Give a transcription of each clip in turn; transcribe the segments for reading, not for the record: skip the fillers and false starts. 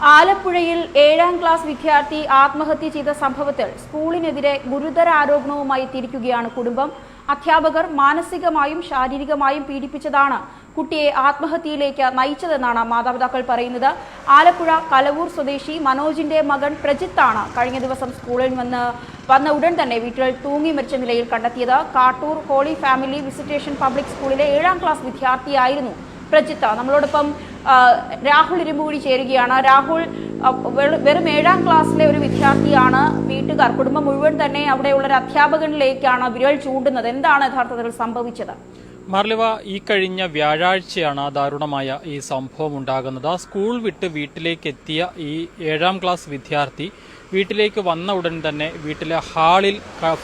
ആലപ്പുഴയിൽ 7ാം ക്ലാസ് വിദ്യാർത്ഥി ആത്മഹത്യ ചെയ്ത സംഭവത്തിൽ സ്കൂളിനെതിരെ ഗുരുതര ആരോപണവുമായി തിരിക്കുകയാണ് കുടുംബം. അധ്യാപകർ മാനസികമായും ശാരീരികമായും പീഡിപ്പിച്ചതാണ് കുട്ടിയെ ആത്മഹത്യയിലേക്ക് നയിച്ചതെന്നാണ് മാതാപിതാക്കൾ പറയുന്നത്. ആലപ്പുഴ കലവൂർ സ്വദേശി മനോജിന്റെ മകൻ പ്രജിത്താണ് കഴിഞ്ഞ ദിവസം സ്കൂളിൽ വന്ന ഉടൻ തന്നെ വീട്ടിൽ തൂങ്ങി മരിച്ച നിലയിൽ കണ്ടെത്തിയത്. Kattoor holy family visitation public സ്കൂളിലെ 7ാം ക്ലാസ് വിദ്യാർത്ഥിയായിരുന്നു പ്രജിത്ത്. നമ്മളോടൊപ്പം രാഹുൽ ഇരുമ്പുകൂടി ചേരുകയാണ്. രാഹുൽ, വെറും 7ാം ക്ലാസ്സിലെ ഒരു വിദ്യാർത്ഥിയാണ്. വീട്ടുകാർ, കുടുംബം മുഴുവൻ തന്നെ അവിടെയുള്ള ഒരു അധ്യാപകനിലേക്കാണ് വിരൽ ചൂണ്ടുന്നത്. എന്താണ് യഥാർത്ഥത്തിൽ സംഭവിച്ചത്? മാർലിവ, ഈ കഴിഞ്ഞ വ്യാഴാഴ്ചയാണ് ദാരുണമായ ഈ സംഭവം ഉണ്ടാകുന്നത്. സ്കൂൾ വിട്ട് വീട്ടിലേക്ക് എത്തിയ ഈ 7ാം ക്ലാസ് വിദ്യാർത്ഥി വീട്ടിലേക്ക് വന്ന ഉടൻ തന്നെ വീട്ടിലെ ഹാളിൽ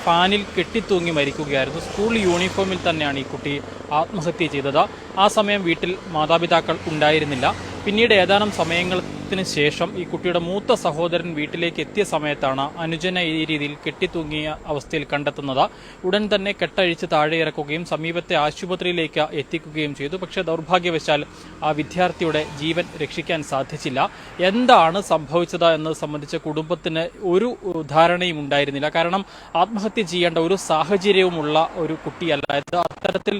ഫാനിൽ കെട്ടിത്തൂങ്ങി മരിക്കുകയായിരുന്നു. സ്കൂൾ യൂണിഫോമിൽ തന്നെയാണ് ഈ കുട്ടി ആത്മഹത്യ ചെയ്തത്. ആ സമയം വീട്ടിൽ മാതാപിതാക്കൾ ഉണ്ടായിരുന്നില്ല. പിന്നീട് ഏതാനും സമയത്തിന് ശേഷം ഈ കുട്ടിയുടെ മൂത്ത സഹോദരൻ വീട്ടിലേക്ക് എത്തിയ സമയത്താണ് അനുജനെ ഈ രീതിയിൽ കെട്ടിത്തൂങ്ങിയ അവസ്ഥയിൽ കണ്ടെത്തുന്നത്. ഉടൻ തന്നെ കെട്ടഴിച്ച് താഴെ ഇറക്കുകയും സമീപത്തെ ആശുപത്രിയിലേക്ക് എത്തിക്കുകയും ചെയ്തു. പക്ഷേ ദൗർഭാഗ്യവശാൽ ആ വിദ്യാർത്ഥിയുടെ ജീവൻ രക്ഷിക്കാൻ സാധിച്ചില്ല. എന്താണ് സംഭവിച്ചത് എന്നത് സംബന്ധിച്ച് കുടുംബത്തിന് ഒരു ധാരണയും ഉണ്ടായിരുന്നില്ല. കാരണം ആത്മഹത്യ ചെയ്യേണ്ട ഒരു സാഹചര്യവുമുള്ള ഒരു കുട്ടിയല്ല. അത്തരത്തിൽ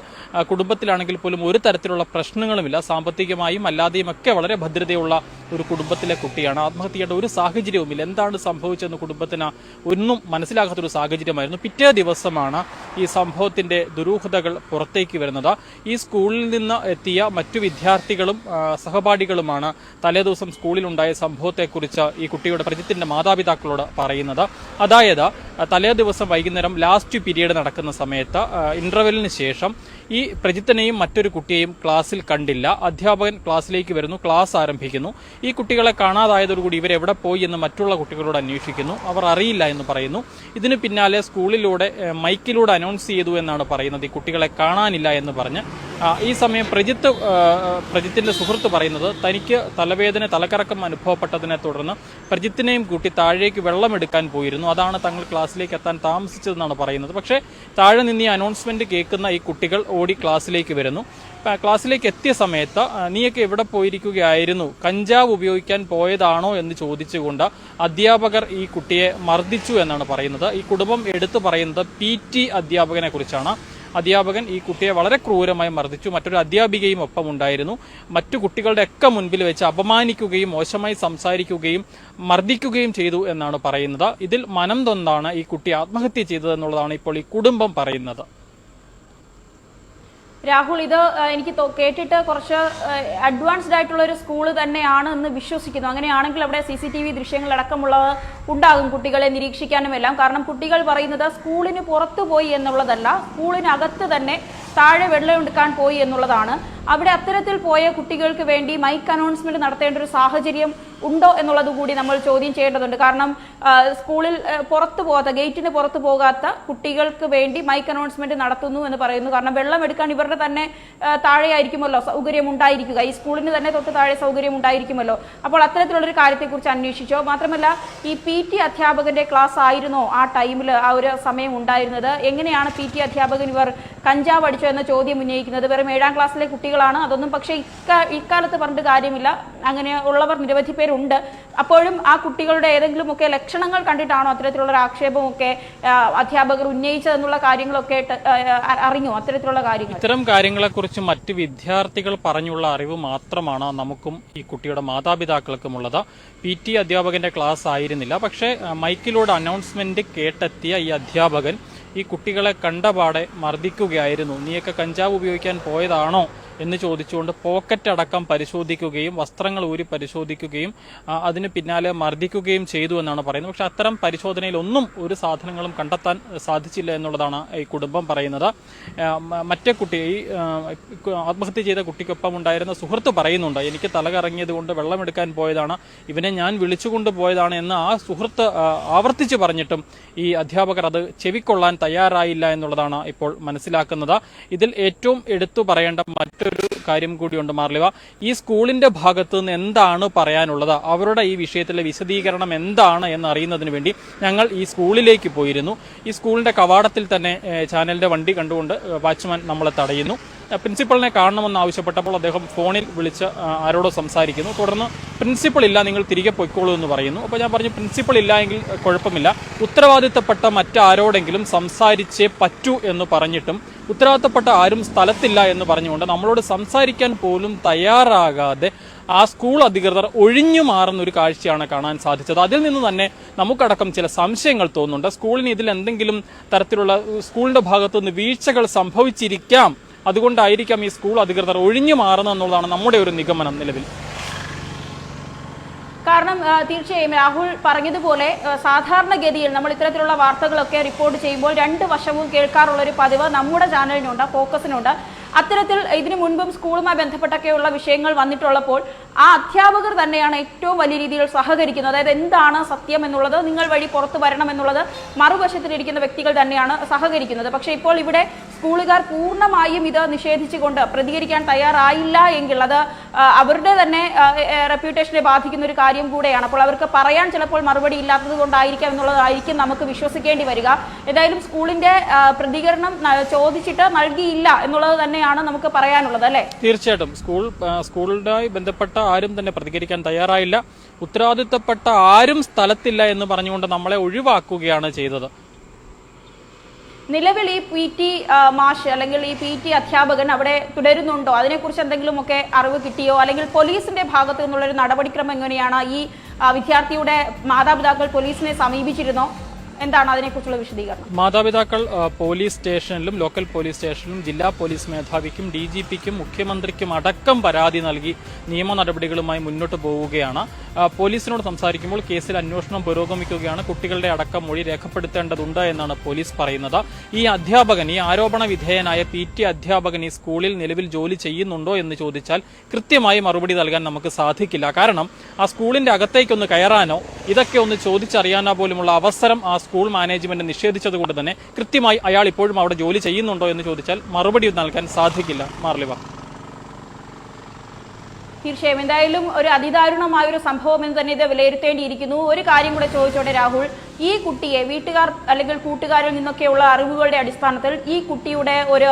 കുടുംബത്തിലാണെങ്കിൽ പോലും ഒരു തരത്തിലുള്ള പ്രശ്നങ്ങളുമില്ല. സാമ്പത്തികമായും അല്ലാതെയും ഒക്കെ വളരെ ഭദ്രതയുള്ള ഒരു കുടുംബത്തിലെ കുട്ടിയാണ്. ആത്മഹത്യ ചെയ്യേണ്ട ഒരു സാഹചര്യവുമില്ല. എന്താണ് സംഭവിച്ചതെന്ന് കുടുംബത്തിന് ഒന്നും മനസ്സിലാകാത്തൊരു സാഹചര്യമായിരുന്നു. പിറ്റേ ദിവസമാണ് ഈ സംഭവത്തിന്റെ ദുരൂഹതകൾ പുറത്തേക്ക് വരുന്നത്. ഈ സ്കൂളിൽ നിന്ന് എത്തിയ മറ്റു വിദ്യാർത്ഥികളും സഹപാഠികളുമാണ് തലേദിവസം സ്കൂളിലുണ്ടായ സംഭവത്തെക്കുറിച്ച് ഈ കുട്ടിയുടെ പ്രജിത്തിന്റെ മാതാപിതാക്കളോട് പറയുന്നത്. അതായത് തലേ ദിവസം വൈകുന്നേരം ലാസ്റ്റ് പീരീഡ് നടക്കുന്ന സമയത്ത് ഇന്റർവെല്ലിന് ശേഷം ഈ പ്രജിത്തിനെയും മറ്റൊരു കുട്ടിയെയും ക്ലാസ്സിൽ കണ്ടില്ല. അധ്യാപകൻ ക്ലാസ്സിലേക്ക് വരുന്നു, ക്ലാസ് ആരംഭിക്കുന്നു. ഈ കുട്ടികളെ കാണാതായതോടുകൂടി ഇവരെവിടെ പോയി എന്ന് മറ്റുള്ള കുട്ടികളോട് അന്വേഷിക്കുന്നു. അവർ അറിയില്ല എന്ന് പറയുന്നു. ഇതിന് പിന്നാലെ സ്കൂളിലൂടെ മൈക്കിലൂടെ അനൗൺസ് ചെയ്തു എന്നാണ് പറയുന്നത്, ഈ കുട്ടികളെ കാണാനില്ല എന്ന് പറഞ്ഞ്. ഈ സമയം പ്രജിത്തിന്റെ സുഹൃത്ത് പറയുന്നത് തനിക്ക് തലവേദന, തലകറക്കം അനുഭവപ്പെട്ടതിനെ തുടർന്ന് പ്രജിത്തിനെയും കൂട്ടി താഴേക്ക് വെള്ളമെടുക്കാൻ പോയിരുന്നു. അതാണ് തങ്ങൾ ക്ലാസ്സിലേക്ക് എത്താൻ താമസിച്ചതെന്നാണ് പറയുന്നത്. പക്ഷേ താഴെ നിന്ന് ഈ അനൗൺസ്മെന്റ് കേൾക്കുന്ന ഈ കുട്ടികൾ ഓടി ക്ലാസ്സിലേക്ക് വരുന്നു. ക്ലാസ്സിലേക്ക് എത്തിയ സമയത്ത് നീയൊക്കെ എവിടെ പോയിരിക്കുകയായിരുന്നു, കഞ്ചാവ് ഉപയോഗിക്കാൻ പോയതാണോ എന്ന് ചോദിച്ചുകൊണ്ട് അധ്യാപകർ ഈ കുട്ടിയെ മർദ്ദിച്ചു എന്നാണ് പറയുന്നത്. ഈ കുടുംബം എടുത്തു പറയുന്നത് PT അധ്യാപകനെ കുറിച്ചാണ്. അധ്യാപകൻ ഈ കുട്ടിയെ വളരെ ക്രൂരമായി മർദ്ദിച്ചു. മറ്റൊരു അധ്യാപികയും ഒപ്പം ഉണ്ടായിരുന്നു. മറ്റു കുട്ടികളുടെ ഒക്കെ മുൻപിൽ വെച്ച് അപമാനിക്കുകയും മോശമായി സംസാരിക്കുകയും മർദ്ദിക്കുകയും ചെയ്തു എന്നാണ് പറയുന്നത്. ഇതിൽ മനം തൊന്നാണ് ഈ കുട്ടി ആത്മഹത്യ ചെയ്തതെന്നുള്ളതാണ് ഇപ്പോൾ ഈ കുടുംബം പറയുന്നത്. രാഹുൽ, ഇത് എനിക്ക് കേട്ടിട്ട് കുറച്ച് അഡ്വാൻസ്ഡ് ആയിട്ടുള്ള ഒരു സ്കൂൾ തന്നെയാണ് എന്ന് വിശ്വസിക്കുന്നു. അങ്ങനെയാണെങ്കിൽ അവിടെ CCTV ദൃശ്യങ്ങളടക്കമുള്ളവ ഉണ്ടാകും കുട്ടികളെ നിരീക്ഷിക്കാനും എല്ലാം. കാരണം കുട്ടികൾ പറയുന്നത് സ്കൂളിന് പുറത്തു പോയി എന്നുള്ളതല്ല, സ്കൂളിനകത്ത് തന്നെ താഴെ വെള്ളമെടുക്കാൻ പോയി എന്നുള്ളതാണ്. അവിടെ അത്തരത്തിൽ പോയ കുട്ടികൾക്ക് വേണ്ടി മൈക്ക് അനൗൺസ്മെന്റ് നടത്തേണ്ട ഒരു സാഹചര്യം ഉണ്ടോ എന്നുള്ളത് കൂടി നമ്മൾ ചോദ്യം ചെയ്യേണ്ടതുണ്ട്. കാരണം സ്കൂളിൽ പുറത്തു പോകാത്ത, ഗേറ്റിന് പുറത്തു പോകാത്ത കുട്ടികൾക്ക് വേണ്ടി മൈക്ക് അനൗൺസ്മെന്റ് നടത്തുന്നു എന്ന് പറയുന്നു. കാരണം വെള്ളം എടുക്കാൻ ഇവരുടെ തന്നെ താഴെയായിരിക്കുമല്ലോ സൗകര്യം ഉണ്ടായിരിക്കുക, ഈ സ്കൂളിന് തന്നെ തൊട്ട് താഴെ സൗകര്യം ഉണ്ടായിരിക്കുമല്ലോ. അപ്പോൾ അത്തരത്തിലുള്ളൊരു കാര്യത്തെക്കുറിച്ച് അന്വേഷിച്ചോ? മാത്രമല്ല, ഈ PT അധ്യാപകന്റെ ക്ലാസ് ആയിരുന്നോ ആ ടൈമിൽ, ആ ഒരു സമയം ഉണ്ടായിരുന്നത്? എങ്ങനെയാണ് PT അധ്യാപകൻ ഇവർ കഞ്ചാവ് അടിച്ചോ എന്ന ചോദ്യം ഉന്നയിക്കുന്നത്? വെറും 7ാം ക്ലാസ്സിലെ കുട്ടികളാണ്, അതൊന്നും പക്ഷേ ഇക്കാലത്ത് പറഞ്ഞിട്ട് കാര്യമില്ല. അങ്ങനെ ഉള്ളവർ നിരവധി പേരുണ്ട്. അപ്പോഴും ആ കുട്ടികളുടെ ഏതെങ്കിലും ഒക്കെ ലക്ഷണങ്ങൾ കണ്ടിട്ടാണോ അത്തരത്തിലുള്ള ഒരു ആക്ഷേപമൊക്കെ അധ്യാപകർ ഉന്നയിച്ചതെന്നുള്ള കാര്യങ്ങളൊക്കെ അറിഞ്ഞോ? അത്തരത്തിലുള്ള കാര്യങ്ങൾ, ഇത്തരം കാര്യങ്ങളെക്കുറിച്ച് മറ്റ് വിദ്യാർത്ഥികൾ പറഞ്ഞുള്ള അറിവ് മാത്രമാണ് നമുക്കും ഈ കുട്ടിയുടെ മാതാപിതാക്കൾക്കുമുള്ളത്. PT അധ്യാപകന്റെ ക്ലാസ് ആയിരുന്നില്ല. പക്ഷേ മൈക്കിലൂടെ അനൗൺസ്മെന്റ് കേട്ടെത്തിയ ഈ അധ്യാപകൻ ഈ കുട്ടികളെ കണ്ടപാടെ മർദ്ദിക്കുകയായിരുന്നു. നീയൊക്കെ കഞ്ചാവ് ഉപയോഗിക്കാൻ പോയതാണോ എന്ന് ചോദിച്ചുകൊണ്ട് പോക്കറ്റ് അടക്കം പരിശോധിക്കുകയും വസ്ത്രങ്ങൾ ഊരി പരിശോധിക്കുകയും അതിന് പിന്നാലെ മർദ്ദിക്കുകയും ചെയ്തു എന്നാണ് പറയുന്നത്. പക്ഷെ അത്തരം പരിശോധനയിൽ ഒന്നും ഒരു സാധനങ്ങളും കണ്ടെത്താൻ സാധിച്ചില്ല എന്നുള്ളതാണ് ഈ കുടുംബം പറയുന്നത്. മറ്റേ കുട്ടി, ഈ ആത്മഹത്യ ചെയ്ത കുട്ടിക്കൊപ്പം ഉണ്ടായിരുന്ന സുഹൃത്ത് പറയുന്നുണ്ട്, എനിക്ക് തലകറങ്ങിയത് കൊണ്ട് വെള്ളമെടുക്കാൻ പോയതാണ്, ഇവനെ ഞാൻ വിളിച്ചുകൊണ്ട് പോയതാണ് എന്ന് ആ സുഹൃത്ത് ആവർത്തിച്ച് പറഞ്ഞിട്ടും ഈ അധ്യാപകർ അത് ചെവിക്കൊള്ളാൻ തയ്യാറായില്ല എന്നുള്ളതാണ് ഇപ്പോൾ മനസ്സിലാക്കുന്നത്. ഇതിൽ ഏറ്റവും എടുത്തു പറയേണ്ട മറ്റൊരു കാര്യം കൂടിയുണ്ട് മാർലിവ. ഈ സ്കൂളിന്റെ ഭാഗത്ത് നിന്ന് എന്താണ് പറയാനുള്ളത്, അവരുടെ ഈ വിഷയത്തിലെ വിശദീകരണം എന്താണ് എന്ന് അറിയുന്നതിന് വേണ്ടി ഞങ്ങൾ ഈ സ്കൂളിലേക്ക് പോയിരുന്നു. ഈ സ്കൂളിന്റെ കവാടത്തിൽ തന്നെ ചാനലിന്റെ വണ്ടി കണ്ടുകൊണ്ട് വാച്ച്മാൻ നമ്മളെ തടയുന്നു. പ്രിൻസിപ്പളിനെ കാണണമെന്ന് ആവശ്യപ്പെട്ടപ്പോൾ അദ്ദേഹം ഫോണിൽ വിളിച്ച് ആരോടോ സംസാരിക്കുന്നു. തുടർന്ന് പ്രിൻസിപ്പൾ ഇല്ല, നിങ്ങൾ തിരികെ പൊയ്ക്കോളൂ എന്ന് പറയുന്നു. അപ്പോൾ ഞാൻ പറഞ്ഞു പ്രിൻസിപ്പൾ ഇല്ല എങ്കിൽ കുഴപ്പമില്ല, ഉത്തരവാദിത്തപ്പെട്ട മറ്റാരോടെങ്കിലും സംസാരിച്ചേ പറ്റൂ എന്ന് പറഞ്ഞിട്ടും ഉത്തരവാദിത്തപ്പെട്ട ആരും സ്ഥലത്തില്ല എന്ന് പറഞ്ഞുകൊണ്ട് നമ്മളോട് സംസാരിക്കാൻ പോലും തയ്യാറാകാതെ ആ സ്കൂൾ അധികൃതർ ഒഴിഞ്ഞു മാറുന്ന ഒരു കാഴ്ചയാണ് കാണാൻ സാധിച്ചത്. അതിൽ നിന്ന് തന്നെ നമുക്കടക്കം ചില സംശയങ്ങൾ തോന്നുന്നുണ്ട്. സ്കൂളിന് ഇതിൽ എന്തെങ്കിലും തരത്തിലുള്ള സ്കൂളിന്റെ ഭാഗത്തു നിന്ന് വീഴ്ചകൾ സംഭവിച്ചിരിക്കാം, അതുകൊണ്ടായിരിക്കാം ഈ സ്കൂൾ അധികൃതർ ഒഴിഞ്ഞു മാറുന്നത് എന്നുള്ളതാണ് നമ്മുടെ ഒരു നിഗമനം നിലവിൽ. കാരണം തീർച്ചയായും രാഹുൽ പറഞ്ഞതുപോലെ സാധാരണഗതിയിൽ നമ്മൾ ഇത്തരത്തിലുള്ള വാർത്തകളൊക്കെ റിപ്പോർട്ട് ചെയ്യുമ്പോൾ രണ്ട് വശവും കേൾക്കാറുള്ളൊരു പതിവ് നമ്മുടെ ചാനലിനുണ്ട്, ഫോക്കസിനുണ്ട്. അത്തരത്തിൽ ഇതിനു മുൻപും സ്കൂളുമായി ബന്ധപ്പെട്ടൊക്കെയുള്ള വിഷയങ്ങൾ വന്നിട്ടുള്ളപ്പോൾ ആ അധ്യാപകർ തന്നെയാണ് ഏറ്റവും വലിയ രീതിയിൽ സഹകരിക്കുന്നത്. അതായത് എന്താണ് സത്യം എന്നുള്ളത് നിങ്ങൾ വഴി പുറത്തു വരണം എന്നുള്ളത് മറുവശത്തിലിരിക്കുന്ന വ്യക്തികൾ തന്നെയാണ് സഹകരിക്കുന്നത്. പക്ഷേ ഇപ്പോൾ ഇവിടെ സ്കൂളുകാർ പൂർണ്ണമായും ഇത് നിഷേധിച്ചുകൊണ്ട് പ്രതികരിക്കാൻ തയ്യാറായില്ല എങ്കിൽ അത് അവരുടെ തന്നെ റെപ്യൂട്ടേഷനെ ബാധിക്കുന്ന ഒരു കാര്യം കൂടെയാണ്. അപ്പോൾ അവർക്ക് പറയാൻ ചിലപ്പോൾ മറുപടി ഇല്ലാത്തത് കൊണ്ടായിരിക്കാം എന്നുള്ളതായിരിക്കും നമുക്ക് വിശ്വസിക്കേണ്ടി വരിക. ഏതായാലും സ്കൂളിന്റെ പ്രതികരണം ചോദിച്ചിട്ട് നൽകിയില്ല എന്നുള്ളത് തന്നെയാണ് നമുക്ക് പറയാനുള്ളത്, അല്ലേ? തീർച്ചയായിട്ടും സ്കൂളുമായി ബന്ധപ്പെട്ട ആരും തന്നെ പ്രതികരിക്കാൻ തയ്യാറായില്ല. ഉത്തരവാദിത്തപ്പെട്ട ആരും സ്ഥലത്തില്ല എന്ന് പറഞ്ഞുകൊണ്ട് നമ്മളെ ഒഴിവാക്കുകയാണ് ചെയ്തത്. നിലവിൽ ഈ PT മാഷ് അല്ലെങ്കിൽ ഈ PT അധ്യാപകൻ അവിടെ തുടരുന്നുണ്ടോ? അതിനെക്കുറിച്ച് എന്തെങ്കിലുമൊക്കെ അറിവ് കിട്ടിയോ? അല്ലെങ്കിൽ പോലീസിന്റെ ഭാഗത്തു നിന്നുള്ളൊരു നടപടിക്രമം എങ്ങനെയാണ്? ഈ വിദ്യാർത്ഥിയുടെ മാതാപിതാക്കൾ പോലീസിനെ സമീപിച്ചിരുന്നോ? എന്താണ് അതിനെക്കുറിച്ചുള്ള വിശദീകരണം? മാതാപിതാക്കൾ പോലീസ് സ്റ്റേഷനിലും ലോക്കൽ പോലീസ് സ്റ്റേഷനിലും ജില്ലാ പോലീസ് മേധാവിക്കും DGPക്കും മുഖ്യമന്ത്രിക്കും അടക്കം പരാതി നൽകി നിയമ നടപടികളുമായി മുന്നോട്ട് പോവുകയാണ്. പോലീസിനോട് സംസാരിക്കുമ്പോൾ കേസിൽ അന്വേഷണം പുരോഗമിക്കുകയാണ്. കുട്ടികളുടെ അടക്കം മൊഴി രേഖപ്പെടുത്തേണ്ടതുണ്ട് എന്നാണ് പോലീസ് പറയുന്നത്. ഈ അധ്യാപകൻ, ഈ ആരോപണ വിധേയനായ PT അധ്യാപകൻ ഈ സ്കൂളിൽ നിലവിൽ ജോലി ചെയ്യുന്നുണ്ടോ എന്ന് ചോദിച്ചാൽ കൃത്യമായി മറുപടി നൽകാൻ നമുക്ക് സാധിക്കില്ല. കാരണം ആ സ്കൂളിന്റെ അകത്തേക്കൊന്ന് കയറാനോ ഇതൊക്കെ ഒന്ന് ചോദിച്ചറിയാനോ പോലുമുള്ള അവസരം ആ സ്കൂൾ മാനേജ്മെന്റ് നിഷേധിച്ചതുകൊണ്ട് തന്നെ കൃത്യമായി അയാൾ ഇപ്പോഴും അവിടെ ജോലി ചെയ്യുന്നുണ്ടോ എന്ന് ചോദിച്ചാൽ മറുപടി നൽകാൻ സാധിക്കില്ല. മാർലിവ, തീർച്ചയായും എന്തായാലും ഒരു അതിദാരുണമായ ഒരു സംഭവം എന്ന് തന്നെ ഇത് വിലയിരുത്തേണ്ടിയിരിക്കുന്നു. ഒരു കാര്യം കൂടെ ചോദിച്ചോട്ടെ രാഹുൽ, ഈ കുട്ടിയെ വീട്ടുകാർ അല്ലെങ്കിൽ കൂട്ടുകാരിൽ നിന്നൊക്കെയുള്ള അറിവുകളുടെ അടിസ്ഥാനത്തിൽ ഈ കുട്ടിയുടെ ഒരു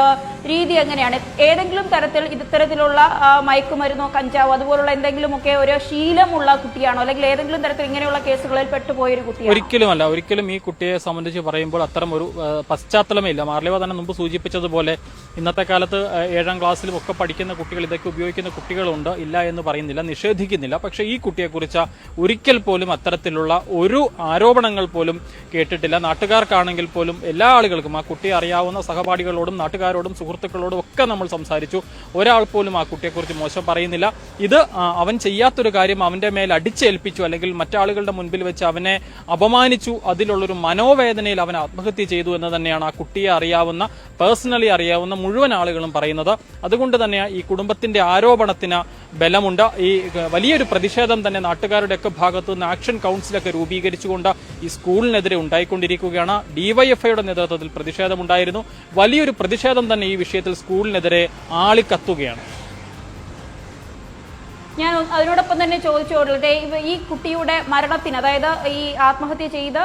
രീതി എങ്ങനെയാണ്? ഏതെങ്കിലും തരത്തിൽ ഇത്തരത്തിലുള്ള മയക്കുമരുന്നോ കഞ്ചാവോ അതുപോലുള്ള എന്തെങ്കിലുമൊക്കെ ഒരു ശീലമുള്ള കുട്ടിയാണോ? അല്ലെങ്കിൽ ഏതെങ്കിലും തരത്തിൽ ഇങ്ങനെയുള്ള കേസുകളിൽ പെട്ടുപോയൊരു കുട്ടിയാണോ? ഒരിക്കലുമല്ല. ഒരിക്കലും ഈ കുട്ടിയെ സംബന്ധിച്ച് പറയുമ്പോൾ അത്തരം ഒരു പശ്ചാത്തലമേ ഇല്ല. മാർലിവ തന്നെ മുമ്പ് സൂചിപ്പിച്ചതുപോലെ ഇന്നത്തെ കാലത്ത് 7ാം ക്ലാസ്സിലും ഒക്കെ പഠിക്കുന്ന കുട്ടികൾ, ഇതൊക്കെ ഉപയോഗിക്കുന്ന കുട്ടികളുണ്ട്, ഇല്ല എന്ന് പറയുന്നില്ല, നിഷേധിക്കുന്നില്ല. പക്ഷേ ഈ കുട്ടിയെക്കുറിച്ച് ഒരിക്കൽ പോലും അത്തരത്തിലുള്ള ഒരു ആരോപണങ്ങൾ പോലും കേട്ടിട്ടില്ല. നാട്ടുകാർക്കാണെങ്കിൽ പോലും എല്ലാ ആളുകൾക്കും, ആ കുട്ടിയെ അറിയാവുന്ന സഹപാഠികളോടും നാട്ടുകാരോടും സുഹൃത്തുക്കളോടും ഒക്കെ നമ്മൾ സംസാരിച്ചു. ഒരാൾ പോലും ആ കുട്ടിയെക്കുറിച്ച് മോശം പറയുന്നില്ല. ഇത് അവൻ ചെയ്യാത്തൊരു കാര്യം അവന്റെ മേൽ അടിച്ചേൽപ്പിച്ചു, അല്ലെങ്കിൽ മറ്റാളുകളുടെ മുൻപിൽ വെച്ച് അവനെ അപമാനിച്ചു, അതിലുള്ളൊരു മനോവേദനയിൽ അവൻ ആത്മഹത്യ ചെയ്തു എന്ന് തന്നെയാണ് ആ കുട്ടിയെ അറിയാവുന്ന, പേഴ്സണലി അറിയാവുന്ന മുഴുവൻ ആളുകളും പറയുന്നത്. അതുകൊണ്ട് തന്നെ ഈ കുടുംബത്തിന്റെ ആരോപണത്തിന് ബലമുണ്ട്. ഈ വലിയൊരു പ്രതിഷേധം തന്നെ നാട്ടുകാരുടെയൊക്കെ ഭാഗത്തു നിന്ന് ആക്ഷൻ കൗൺസിലൊക്കെ രൂപീകരിച്ചുകൊണ്ട് ഈ സ്കൂളിനെതിരെ ഉണ്ടായിക്കൊണ്ടിരിക്കുകയാണ്. ഡിവൈഎഫ്ഐയുടെ നേതൃത്വത്തിൽ പ്രതിഷേധമുണ്ടായിരുന്നു. വലിയൊരു പ്രതിഷേധം തന്നെ ഈ വിഷയത്തിൽ സ്കൂളിനെതിരെ ആളിക്കത്തുകയാണ്. ഞാൻ അതിനോടൊപ്പം തന്നെ ചോദിച്ചോട്ടെ, ഈ കുട്ടിയുടെ മരണത്തിന്, അതായത് ഈ ആത്മഹത്യ ചെയ്ത്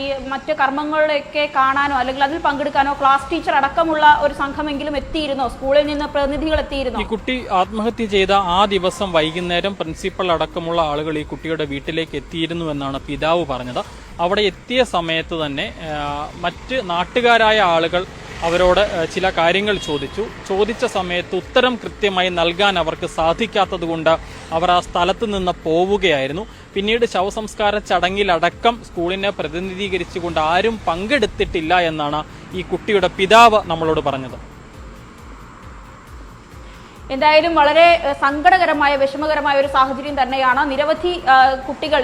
ഈ മറ്റു കർമ്മങ്ങളിലൊക്കെ കാണാനോ അല്ലെങ്കിൽ അതിൽ പങ്കെടുക്കാനോ ക്ലാസ് ടീച്ചർ അടക്കമുള്ള ഒരു സംഘമെങ്കിലും എത്തിയിരുന്നോ? സ്കൂളിൽ നിന്ന് പ്രതിനിധികൾ എത്തിയിരുന്നോ? ഈ കുട്ടി ആത്മഹത്യ ചെയ്ത ആ ദിവസം വൈകുന്നേരം പ്രിൻസിപ്പൽ അടക്കമുള്ള ആളുകൾ ഈ കുട്ടിയുടെ വീട്ടിലേക്ക് എത്തിയിരുന്നു എന്നാണ് പിതാവ് പറഞ്ഞത്. അവിടെ എത്തിയ സമയത്ത് തന്നെ മറ്റ് നാട്ടുകാരായ ആളുകൾ അവരോട് ചില കാര്യങ്ങൾ ചോദിച്ച സമയത്ത് ഉത്തരം കൃത്യമായി നൽകാൻ അവർക്ക് സാധിക്കാത്തതുകൊണ്ട് അവർ ആ സ്ഥലത്ത് നിന്ന് പോവുകയായിരുന്നു. പിന്നീട് ശവസംസ്കാര ചടങ്ങിലടക്കം സ്കൂളിനെ പ്രതിനിധീകരിച്ചുകൊണ്ട് ആരും പങ്കെടുത്തിട്ടില്ല എന്നാണ് ഈ കുട്ടിയുടെ പിതാവ് നമ്മളോട് പറഞ്ഞത്. എന്തായാലും വളരെ സങ്കടകരമായ, വിഷമകരമായ ഒരു സാഹചര്യം തന്നെയാണ്. നിരവധി കുട്ടികൾ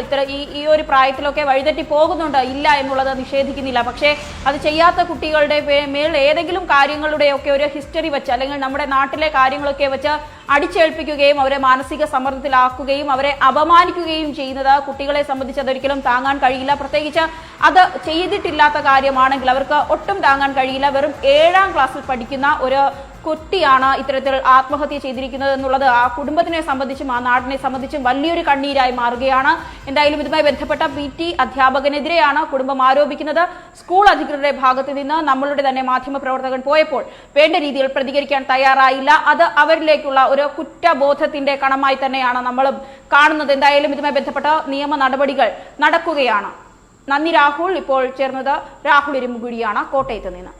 ഈ ഒരു പ്രായത്തിലൊക്കെ വഴിതെറ്റി പോകുന്നുണ്ട്, ഇല്ല എന്നുള്ളത് നിഷേധിക്കുന്നില്ല. പക്ഷേ അത് ചെയ്യാത്ത കുട്ടികളുടെ മേൽ ഏതെങ്കിലും കാര്യങ്ങളുടെയൊക്കെ ഒരു ഹിസ്റ്ററി വെച്ച്, അല്ലെങ്കിൽ നമ്മുടെ നാട്ടിലെ കാര്യങ്ങളൊക്കെ വെച്ച് അടിച്ചേൽപ്പിക്കുകയും അവരെ മാനസിക സമ്മർദ്ദത്തിലാക്കുകയും അവരെ അപമാനിക്കുകയും ചെയ്യുന്നത് കുട്ടികളെ സംബന്ധിച്ച് അതൊരിക്കലും താങ്ങാൻ കഴിയില്ല. പ്രത്യേകിച്ച് അത് ചെയ്തിട്ടില്ലാത്ത കാര്യമാണെങ്കിൽ അവർക്ക് ഒട്ടും താങ്ങാൻ കഴിയില്ല. വെറും 7ാം ക്ലാസ്സിൽ പഠിക്കുന്ന ഒരു കുട്ടിയാണ് ഇത്തരത്തിൽ ആത്മഹത്യ ചെയ്തിരിക്കുന്നത് എന്നുള്ളത് ആ കുടുംബത്തിനെ സംബന്ധിച്ചും ആ നാടിനെ സംബന്ധിച്ചും വലിയൊരു കണ്ണീരായി മാറുകയാണ്. എന്തായാലും ഇതുമായി ബന്ധപ്പെട്ട PT അധ്യാപകനെതിരെയാണ് കുടുംബം ആരോപിക്കുന്നത്. സ്കൂൾ അധികൃതരുടെ ഭാഗത്ത് നിന്ന് നമ്മളുടെ തന്നെ മാധ്യമപ്രവർത്തകൻ പോയപ്പോൾ വേണ്ട രീതിയിൽ പ്രതികരിക്കാൻ തയ്യാറായില്ല. അത് അവരിലേക്കുള്ള ഒരു കുറ്റബോധത്തിന്റെ കണമായി തന്നെയാണ് നമ്മൾ കാണുന്നത്. എന്തായാലും ഇതുമായി ബന്ധപ്പെട്ട നിയമ നടപടികൾ നടക്കുകയാണ്. നന്ദി രാഹുൽ. ഇപ്പോൾ ചേർന്നത് രാഹുൽ ഇരുമുകുഴിയാണ് കോട്ടയത്ത് നിന്ന്.